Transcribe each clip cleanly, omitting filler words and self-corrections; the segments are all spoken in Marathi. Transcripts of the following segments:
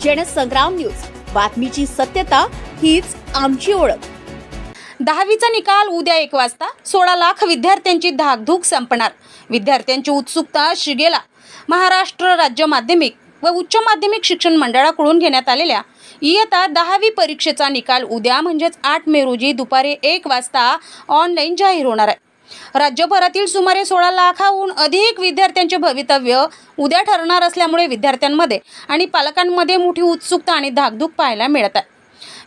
जनसंग्राम न्यूज, बातमीची सत्यता हीच आमची ओळख। 10वीचा निकाल उद्या 1 वाजता 16 लाख विद्यार्थ्यांची धाकधूक संपणार। विद्यार्थ्यांची उत्सुकता शिगेला। महाराष्ट्र राज्य माध्यमिक व उच्च माध्यमिक शिक्षण मंडळाकडून घेण्यात आलेल्या इयत्ता 10वी परीक्षेचा निकाल उद्या म्हणजेच 8 मे रोजी दुपारी 1 वाजता ऑनलाईन जाहीर होणार आहे। राज्यभरातील सुमारे 16 लाखाहून अधिक विद्यार्थ्यांचे भवितव्य उद्या ठरणार असल्यामुळे विद्यार्थ्यांमध्ये आणि पालकांमध्ये मोठी उत्सुकता आणि धाकधूक पाहायला मिळत आहे।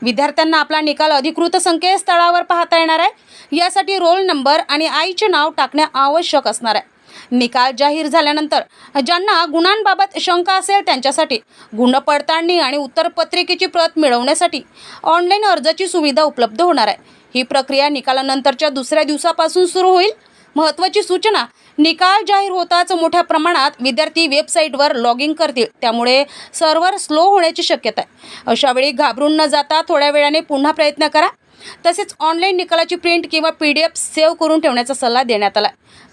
विद्यार्थ्यांना आपला निकाल अधिकृत संकेतस्थळावर पाहता येणार आहे। यासाठी रोल नंबर आणि आईचे नाव टाकणे आवश्यक असणार आहे। निकाल जाहीर झाल्यानंतर ज्यांना गुणांबाबत शंका असेल त्यांच्यासाठी गुण पडताळणी आणि उत्तरपत्रिकेची प्रत मिळवण्यासाठी ऑनलाईन अर्जाची सुविधा उपलब्ध होणार आहे। ही प्रक्रिया निकालानंतरच्या दुसऱ्या दिवसापासून सुरू होईल। महत्त्वाची सूचना, निकाल जाहीर होताच मोठ्या प्रमाणात विद्यार्थी वेबसाईटवर लॉग इन करतील, त्यामुळे सर्व्हर स्लो होण्याची शक्यता आहे। अशा वेळी घाबरून न जाता थोड्या वेळाने पुन्हा प्रयत्न करा। तसेच ऑनलाईन निकालाची प्रिंट किंवा PDF सेव्ह करून ठेवण्याचा सल्ला देण्यात आला,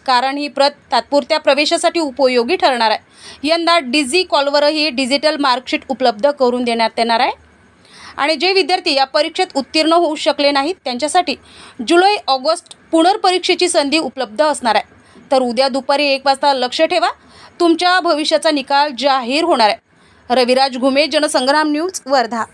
कारण ही प्रत तात्पुरत्या प्रवेशासाठी उपयोगी ठरणार आहे। यंदा डिजी कॉलवरही डिजिटल मार्कशीट उपलब्ध करून देण्यात येणार आहे। आणि जे विद्यार्थी या परीक्षेत उत्तीर्ण होऊ शकले नाहीत त्यांच्यासाठी जुलै-ऑगस्ट पुनर्परीक्षेची संधी उपलब्ध असणार आहे। तर उद्या दुपारी 1 वाजता लक्ष ठेवा, तुमच्या भविष्याचा निकाल जाहीर होणार आहे। रविराज घुमे, जनसंग्राम न्यूज, वर्धा।